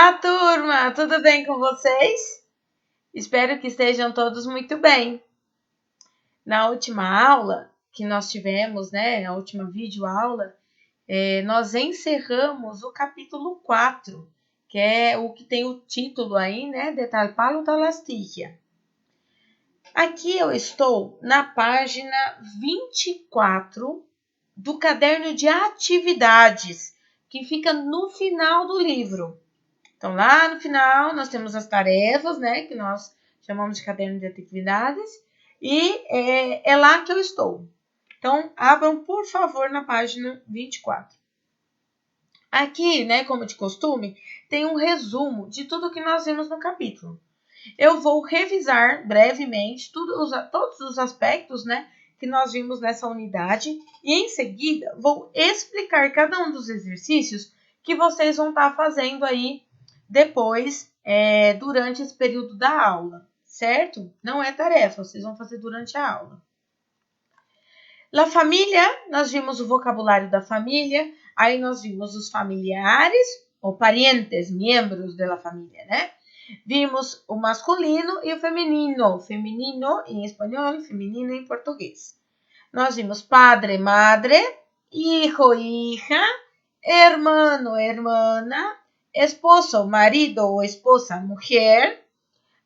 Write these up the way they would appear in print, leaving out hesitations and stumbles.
Olá, turma! Tudo bem com vocês? Espero que estejam todos muito bem. Na última aula que nós tivemos, né, a última videoaula, nós encerramos o capítulo 4, que é o que tem o título aí, né, de tal palo, tal astilla. Aqui eu estou na página 24 do caderno de atividades, que fica no final do livro. Então, lá no final, nós temos as tarefas, né, que nós chamamos de caderno de atividades, e é lá que eu estou. Então, abram, por favor, na página 24. Aqui, né, como de costume, tem um resumo de tudo que nós vimos no capítulo. Eu vou revisar brevemente todos os aspectos, né, que nós vimos nessa unidade, e em seguida vou explicar cada um dos exercícios que vocês vão estar fazendo aí depois, durante esse período da aula, certo? Não é tarefa, vocês vão fazer durante a aula. La família, nós vimos o vocabulário da família, aí nós vimos os familiares, ou parientes, membros da família, né? Vimos o masculino e o feminino. Feminino em espanhol, feminino em português. Nós vimos padre, madre, hijo, hija, hermano, hermana, esposo, marido o esposa, mujer,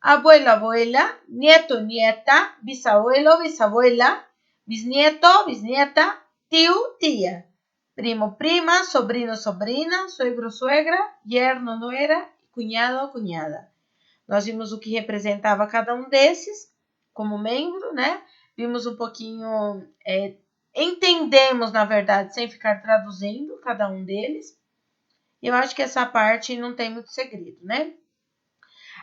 abuelo, abuela, nieto, nieta, bisabuelo, bisabuela, bisnieto, bisnieta, tío, tía, primo, prima, sobrino, sobrina, suegro, suegra, yerno, nuera, cunhado, cunhada. Nós vimos o que representava cada um desses como membro, né? Vimos um pouquinho, entendemos, na verdade, sem ficar traduzindo cada um deles. Eu acho que essa parte não tem muito segredo, né?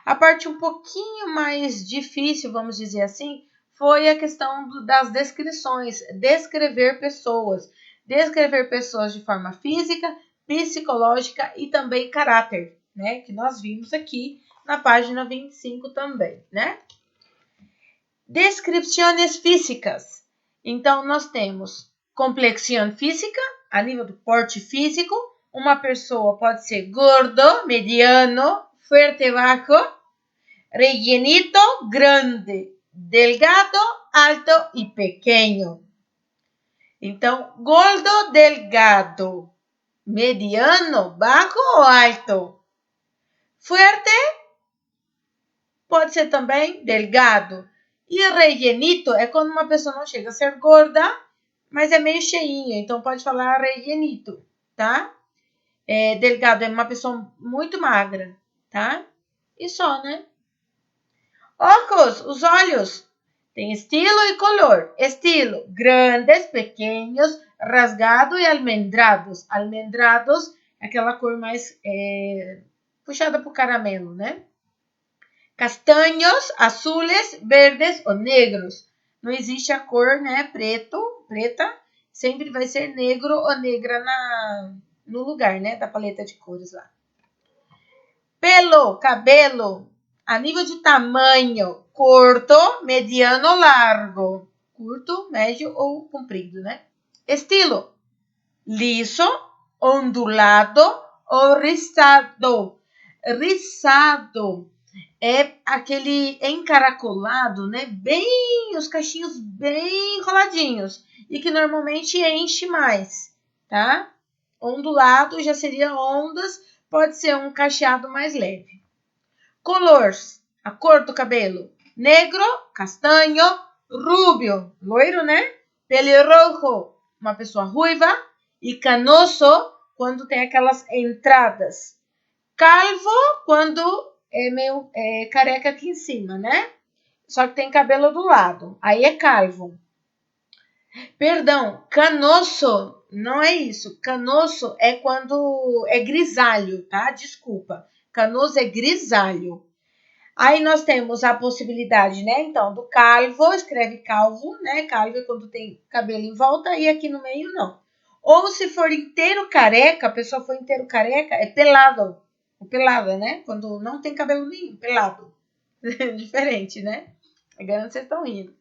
A parte um pouquinho mais difícil, vamos dizer assim, foi a questão das descrições, descrever pessoas de forma física, psicológica e também caráter, né? Que nós vimos aqui na página 25 também, né? Descrições físicas. Então, nós temos complexião física, a nível do porte físico. Uma pessoa pode ser gordo, mediano, fuerte, bajo, rellenito, grande, delgado, alto e pequeno. Então, gordo, delgado, mediano, bajo ou alto? Fuerte pode ser também delgado. E rellenito é quando uma pessoa não chega a ser gorda, mas é meio cheinha. Então, pode falar rellenito, tá? Delgado é uma pessoa muito magra, tá? E só, né? Ojos, os olhos. Tem estilo e color. Estilo, grandes, pequenos, rasgado e almendrados. Almendrados é aquela cor mais puxada para o caramelo, né? Castanhos, azules, verdes ou negros. Não existe a cor, né, preta, sempre vai ser negro ou negra no lugar, né, da paleta de cores lá. Pelo, cabelo, a nível de tamanho, curto, mediano ou largo. Curto, médio ou comprido, né? Estilo, liso, ondulado ou rizado. Rizado é aquele encaracolado, né? Bem, os cachinhos bem enroladinhos e que normalmente enche mais, tá? Ondulado já seria ondas, pode ser um cacheado mais leve. Color, a cor do cabelo: negro, castanho, rubio, loiro, né? Pelirrojo, uma pessoa ruiva, e canoso, quando tem aquelas entradas. Calvo, quando é meio careca aqui em cima, né? Só que tem cabelo do lado. Aí é calvo. Perdão, canoso não é isso. Canoso é quando é grisalho, tá? Desculpa. Canoso é grisalho. Aí nós temos a possibilidade, né? Então, do calvo, escreve calvo, né? Calvo é quando tem cabelo em volta e aqui no meio não. Ou se for inteiro careca, a pessoa for inteiro careca, é pelado. O pelada, né? Quando não tem cabelo nenhum, pelado. Diferente, né? Agora vocês estão rindo.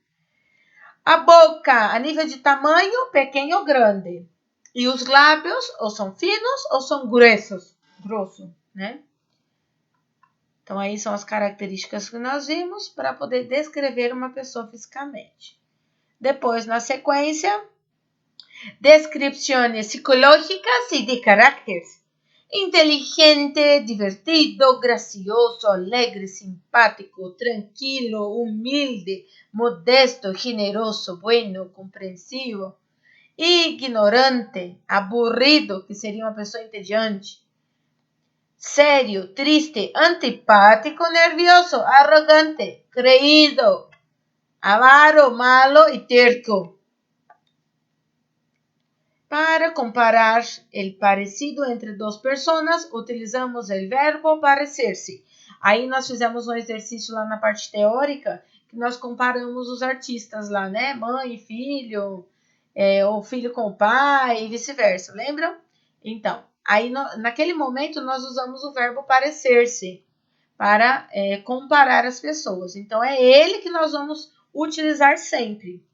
A boca, a nível de tamanho, pequeno ou grande. E os lábios, ou são finos ou são grossos, né? Então, aí são as características que nós vimos para poder descrever uma pessoa fisicamente. Depois, na sequência, descrições psicológicas e de caráter. Inteligente, divertido, gracioso, alegre, simpático, tranquilo, humilde, modesto, generoso, bueno, compreensivo, ignorante, aburrido, que seria uma pessoa entediante, sério, triste, antipático, nervioso, arrogante, creído, avaro, malo y terco. Para comparar el parecido entre dos personas, utilizamos o verbo parecer-se. Aí nós fizemos um exercício lá na parte teórica, que nós comparamos os artistas lá, né? Mãe e filho, ou filho com o pai e vice-versa, lembram? Então, aí naquele momento nós usamos o verbo parecer-se para comparar as pessoas. Então, é ele que nós vamos utilizar sempre.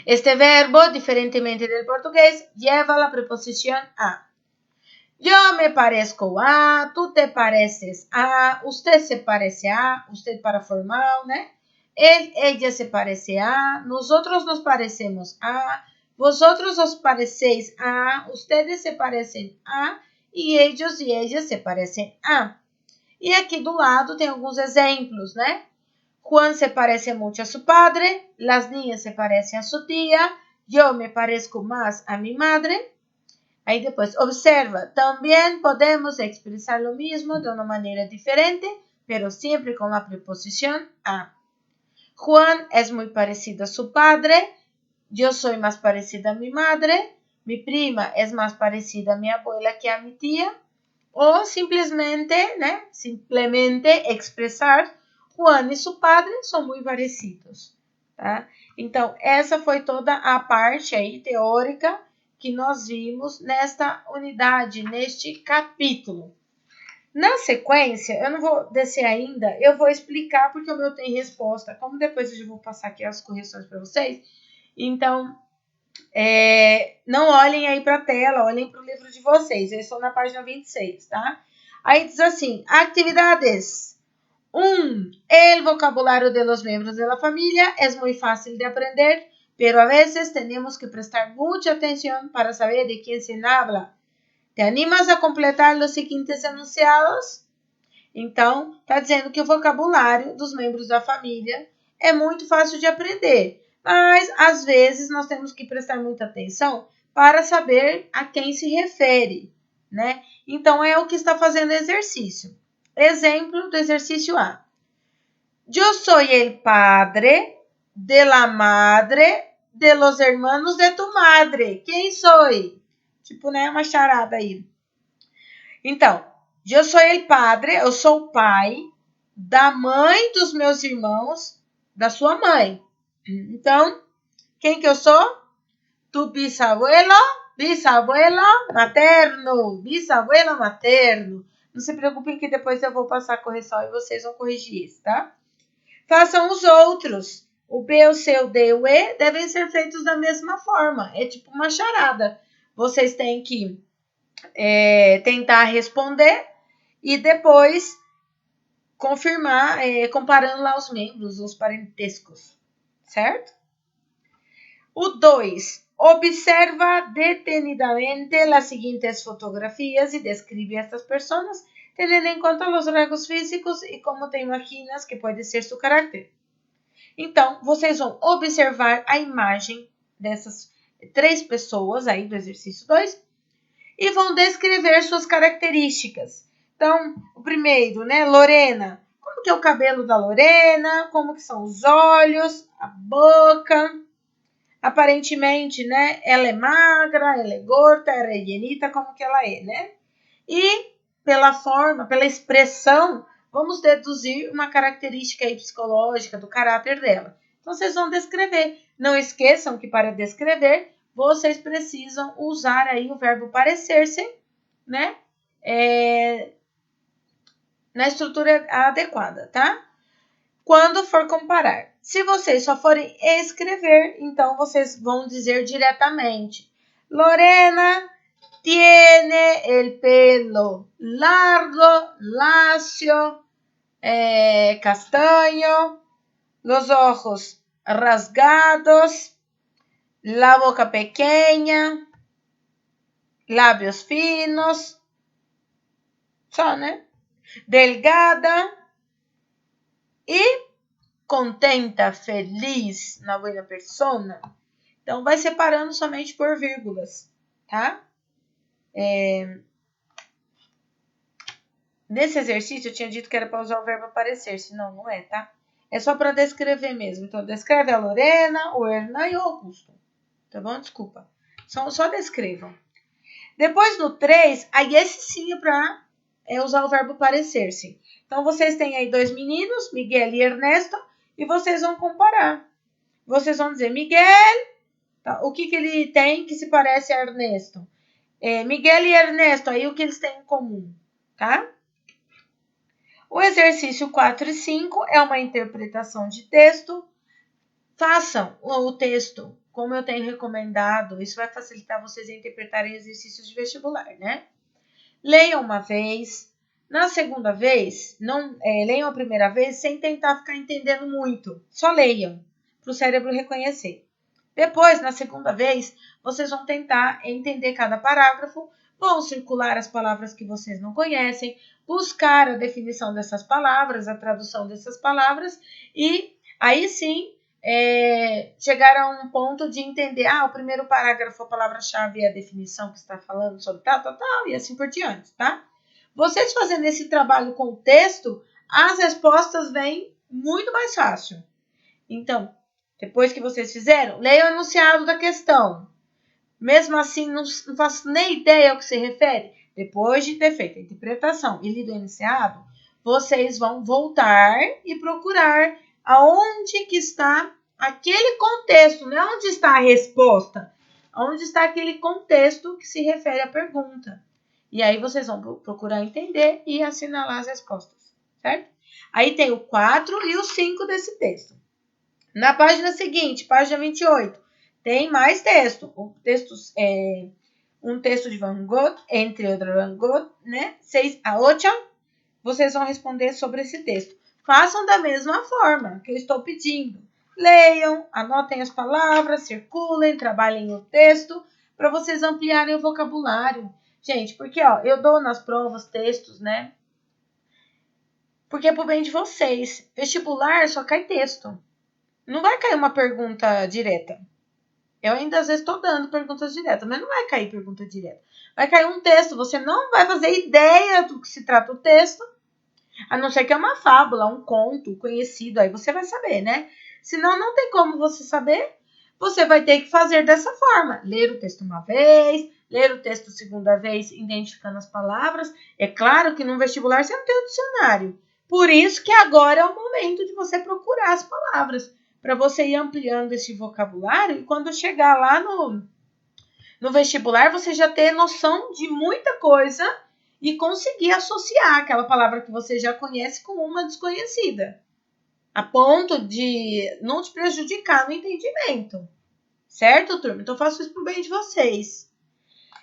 Este verbo, diferentemente del portugués, lleva la preposición a. Yo me parezco a, tú te pareces a, usted se parece a, usted para formal, né? Él, ella se parece a, nosotros nos parecemos a, vosotros os parecéis a, ustedes se parecen a, e ellos e ellas se parecem a. E aqui do lado tem alguns exemplos, né? Juan se parece mucho a su padre, las niñas se parecen a su tía, yo me parezco más a mi madre. Aí depois, observa, también podemos expresar lo mismo de una manera diferente, pero siempre con la preposición a. Juan es muy parecido a su padre, yo soy más parecida a mi madre, mi prima es más parecida a mi abuela que a mi tía, ou simplesmente, né, simplesmente expressar Juan e seu padre são muito parecidos, tá? Então, essa foi toda a parte aí teórica que nós vimos nesta unidade, neste capítulo. Na sequência, eu não vou descer ainda, eu vou explicar porque o meu tem resposta, como depois eu já vou passar aqui as correções para vocês. Então, não olhem aí para a tela, olhem para o livro de vocês. Eu estou na página 26, tá? Aí diz assim, atividades. 1. El vocabulario de los miembros de la familia es muy fácil de aprender, pero a veces tenemos que prestar mucha atención para saber de quién se habla. ¿Te animas a completar los siguientes enunciados? Então, está dizendo que o vocabulário dos membros da família é muito fácil de aprender, mas às vezes nós temos que prestar muita atenção para saber a quem se refere, né? Então, é o que está fazendo o exercício. Exemplo do exercício A. Yo soy el padre de la madre de los hermanos de tu madre. Quem soy? Tipo, né, uma charada aí. Então, eu sou el padre, eu sou o pai da mãe dos meus irmãos, da sua mãe. Então, quem que eu sou? Tu bisabuelo, materno, bisabuelo materno. Não se preocupem que depois eu vou passar a correção e vocês vão corrigir isso, tá? Façam os outros. O B, o C, o D e o E devem ser feitos da mesma forma. É tipo uma charada. Vocês têm que tentar responder e depois confirmar, comparando lá os membros, os parentescos, certo? O 2. Observa detenidamente as seguintes fotografias e descreve estas pessoas, tendo em conta os rasgos físicos e como te imaginas que pode ser seu caráter. Então, vocês vão observar a imagem dessas 3 pessoas aí do exercício 2 e vão descrever suas características. Então, o primeiro, né, Lorena. Como que é o cabelo da Lorena? Como que são os olhos, a boca? Aparentemente, né, ela é magra, ela é gorda, ela é llenita, como que ela é, né? E pela forma, pela expressão, vamos deduzir uma característica aí psicológica do caráter dela. Então, vocês vão descrever. Não esqueçam que para descrever, vocês precisam usar aí o verbo parecer-se, né? Na estrutura adequada, tá? Quando for comparar. Se vocês só forem escrever, então vocês vão dizer diretamente. Lorena tiene el pelo largo, lacio, castaño, los ojos rasgados, la boca pequeña, lábios finos, só, né? Delgada e contenta, feliz, na buena persona. Então, vai separando somente por vírgulas, tá? Nesse exercício, eu tinha dito que era para usar o verbo aparecer, senão não é, tá? É só para descrever mesmo. Então, descreve a Lorena, o Hernan e o Augusto. Tá bom? Desculpa. Só descrevam. Depois, no 3, aí esse sim é para usar o verbo parecer-se. Então, vocês têm aí 2 meninos, Miguel e Ernesto, e vocês vão comparar. Vocês vão dizer, Miguel, tá, o que ele tem que se parece a Ernesto? Miguel e Ernesto, aí o que eles têm em comum, tá? O exercício 4 e 5 é uma interpretação de texto. Façam o texto, como eu tenho recomendado. Isso vai facilitar vocês a interpretarem exercícios de vestibular, né? Leiam uma vez. Na segunda vez, leiam a primeira vez sem tentar ficar entendendo muito. Só leiam, para o cérebro reconhecer. Depois, na segunda vez, vocês vão tentar entender cada parágrafo, vão circular as palavras que vocês não conhecem, buscar a definição dessas palavras, a tradução dessas palavras, e aí sim chegar a um ponto de entender, o primeiro parágrafo, a palavra-chave é a definição que está falando sobre tal, e assim por diante, tá? Vocês fazendo esse trabalho com o texto, as respostas vêm muito mais fácil. Então, depois que vocês fizeram, leiam o enunciado da questão. Mesmo assim, não faço nem ideia ao que se refere. Depois de ter feito a interpretação e lido o enunciado, vocês vão voltar e procurar aonde que está aquele contexto, não é onde está a resposta, onde está aquele contexto que se refere à pergunta. E aí vocês vão procurar entender e assinalar as respostas, certo? Aí tem o 4 e o 5 desse texto. Na página seguinte, página 28, tem mais texto. Um texto de Van Gogh, entre outros Van Gogh, né? 6 a 8, vocês vão responder sobre esse texto. Façam da mesma forma que eu estou pedindo. Leiam, anotem as palavras, circulem, trabalhem o texto, para vocês ampliarem o vocabulário. Gente, porque eu dou nas provas textos, né? Porque é pro bem de vocês. Vestibular só cai texto. Não vai cair uma pergunta direta. Eu ainda às vezes estou dando perguntas diretas, mas não vai cair pergunta direta. Vai cair um texto, você não vai fazer ideia do que se trata o texto, a não ser que é uma fábula, um conto conhecido, aí você vai saber, né? Senão não tem como você saber, você vai ter que fazer dessa forma. Ler o texto uma vez, ler o texto segunda vez, identificando as palavras. É claro que no vestibular você não tem o dicionário. Por isso que agora é o momento de você procurar as palavras, para você ir ampliando esse vocabulário e quando chegar lá no vestibular, você já ter noção de muita coisa e conseguir associar aquela palavra que você já conhece com uma desconhecida, a ponto de não te prejudicar no entendimento. Certo, turma? Então, eu faço isso pro bem de vocês.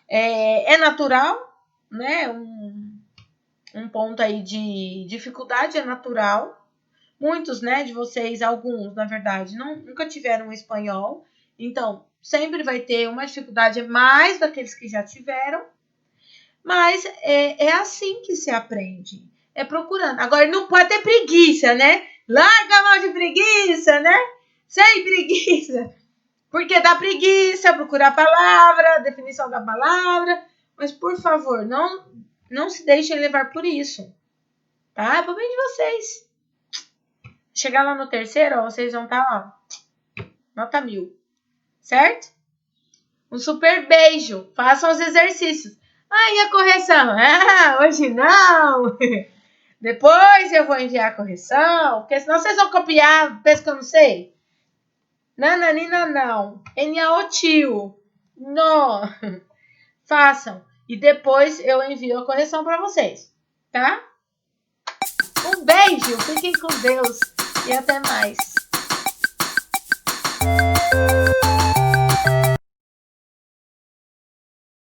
É natural, né? Um ponto aí de dificuldade é natural. Muitos, né, de vocês, alguns, na verdade, nunca tiveram espanhol. Então, sempre vai ter uma dificuldade mais daqueles que já tiveram. Mas é assim que se aprende. É procurando. Agora, não pode ter preguiça, né? Larga a mão de preguiça, né? Sem preguiça. Porque dá preguiça procurar a palavra, a definição da palavra. Mas, por favor, não se deixem levar por isso. Tá? É pro bem de vocês. Chegar lá no terceiro, vocês vão estar, nota 1000. Certo? Um super beijo. Façam os exercícios. E a correção? Hoje não. Depois eu vou enviar a correção, porque senão vocês vão copiar, pensa que eu não sei. Nananina não. O tio. Não. Façam. E depois eu envio a correção para vocês. Tá? Um beijo. Fiquem com Deus. E até mais.